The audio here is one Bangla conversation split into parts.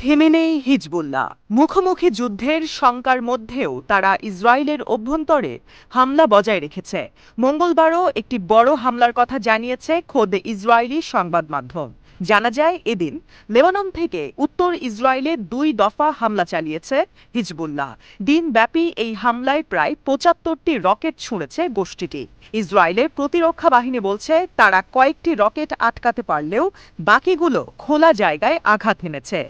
থেমে নেই হিজবুল্লাহ। মুখোমুখি যুদ্ধের শঙ্কার মধ্যেও তারা ইসরায়েলের অভ্যন্তরে হামলা বজায় রেখেছে। মঙ্গলবারও একটি বড় হামলার কথা জানিয়েছে খোদ ইসরায়েলি সংবাদ মাধ্যম। জানা যায়, এদিন লেবানন থেকে উত্তর ইসরায়েলে 2 দফা হামলা চালিয়েছে হিজবুল্লাহ। দিনব্যাপী এই হামলায় প্রায় 75টি রকেট ছুঁড়েছে গোষ্ঠীটি। ইসরায়েলের প্রতিরক্ষা বাহিনী বলছে, তারা কয়েকটি রকেট আটকাতে পারলেও বাকিগুলো খোলা জায়গায় আঘাত হেনেছে।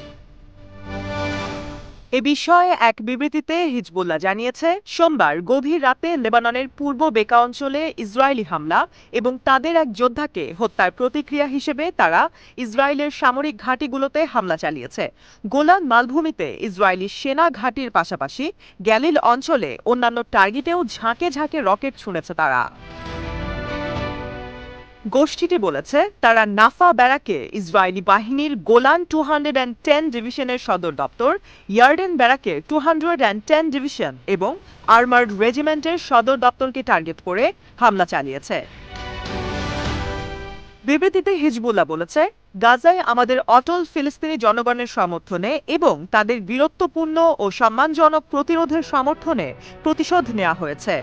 এ বিষয়ে এক বিবৃতিতে হিজবুল্লাহ জানিয়েছে, সোমবার গভীর রাতে লেবাননের পূর্ব বেকা অঞ্চলে ইসরায়েলি হামলা এবং তাদের এক যোদ্ধাকে হত্যার প্রতিক্রিয়া হিসেবে তারা ইসরায়েলের সামরিক ঘাঁটিগুলোতে হামলা চালিয়েছে। গোলান মালভূমিতে ইসরায়েলি সেনা ঘাঁটির পাশাপাশি গ্যালিল অঞ্চলে অন্যান্য টার্গেটেও ঝাঁকে ঝাঁকে রকেট ছুঁড়েছে তারা। গোষ্ঠীটি বলেছে, তারা নাফা ব্যারাকে ইসরায়েলি বাহিনীর গোলান 210 ডিভিশনের সদর দপ্তর, ইয়ার্ডেন ব্যারাকের 210 ডিভিশন এবং আর্মার্ড রেজিমেন্টের সদর দপ্তরকে টার্গেট করে হামলা চালিয়েছে। বিবৃতিতে হিজবুল্লাহ বলেছে, গাজায় আমাদের অটল ফিলিস্তিনি জনগণের সমর্থনে এবং তাদের বীরত্বপূর্ণ ও সম্মানজনক প্রতিরোধের সমর্থনে প্রতিশোধ নেওয়া হয়েছে।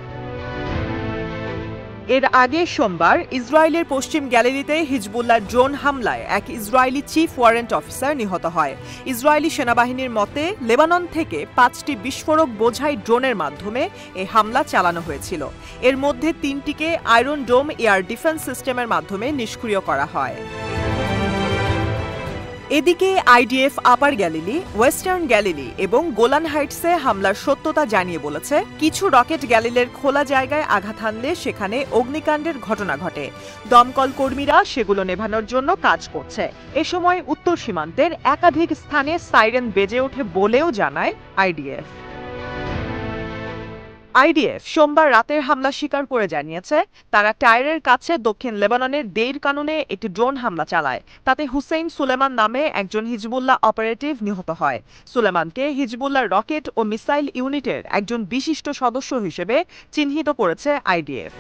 এর আগে সোমবার ইসরায়েলের পশ্চিম গ্যালিলিতে হিজবুল্লাহর ড্রোন হামলায় এক ইসরায়েলি চিফ ওয়ারেন্ট অফিসার নিহত হয়। ইসরায়েলি সেনাবাহিনীর মতে, লেবানন থেকে 5টি বিস্ফোরক বোঝাই ড্রোনের মাধ্যমে এই হামলা চালানো হয়েছিল। এর মধ্যে 3টিকে আয়রন ডোম এয়ার ডিফেন্স সিস্টেমের মাধ্যমে নিষ্ক্রিয় করা হয়। এদিকে আইডিএফ আপার গ্যালিলি, ওয়েস্টার্ন গ্যালিলি এবং গোলান হাইটসে হামলার সত্যতা জানিয়ে বলেছে, কিছু রকেট গ্যালিলের খোলা জায়গায় আঘাত হানলে সেখানে অগ্নিকাণ্ডের ঘটনা ঘটে। দমকল কর্মীরা সেগুলো নেভানোর জন্য কাজ করছে। এ সময় উত্তর সীমান্তের একাধিক স্থানে সাইরেন বেজে ওঠে বলেও জানায় আইডিএফ। আইডিএফ সোমবার রাতের হামলা স্বীকার করে জানিয়েছে, তারা টায়ারের কাছে দক্ষিণ লেবাননের দেইর কানুনে একটি ড্রোন হামলা চালায়। তাতে হুসেইন সুলেমান নামে একজন হিজবুল্লাহ অপারেটিভ নিহত হয়। সুলেমানকে হিজবুল্লাহর রকেট ও মিসাইল ইউনিটের একজন বিশিষ্ট সদস্য হিসেবে চিহ্নিত করেছে আইডিএফ।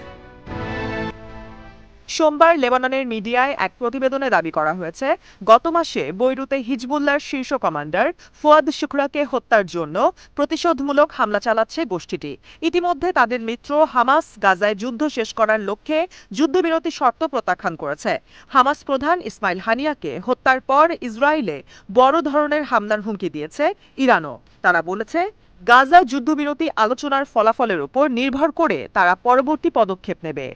সোমবার লেবাননের মিডিয়ায় এক প্রতিবেদনে দাবি করা হয়েছে, গত মাসে বৈরুতে হিজবুল্লাহর শীর্ষ কমান্ডার ফুয়াদ শুকরাকে হত্যার জন্য প্রতিশোধমূলক হামলা চালাচ্ছে গোষ্ঠীটি। ইতিমধ্যে তাদের মিত্র হামাস গাজায় যুদ্ধ শেষ করার লক্ষ্যে যুদ্ধবিরতি শর্ত প্রত্যাখ্যান করেছে। হামাস প্রধান ইসমাইল হানিয়াকে হত্যার পর ইসরায়েলে বড় ধরনের হামলার হুমকি দিয়েছে ইরানও। তারা বলেছে, গাজা যুদ্ধবিরতি আলোচনার ফলাফলের উপর নির্ভর করে তারা পরবর্তী পদক্ষেপ নেবে।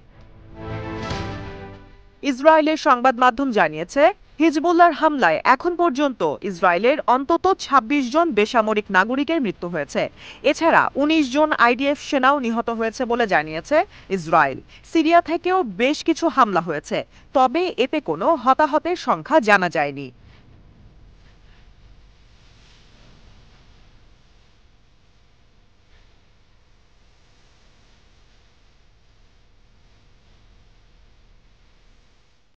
ইসরায়েলের সংবাদ মাধ্যম জানিয়েছে, হিজবুল্লাহর হামলায় এখন পর্যন্ত ইসরায়েলের অন্তত 26 জন বেসামরিক নাগরিকের মৃত্যু হয়েছে। এছাড়া 19 জন আইডিএফ সেনাও নিহত হয়েছে বলে জানিয়েছে ইসরায়েল। সিরিয়া থেকেও বেশ কিছু হামলা হয়েছে, তবে এতে কোনো হতাহতের সংখ্যা জানা যায়নি।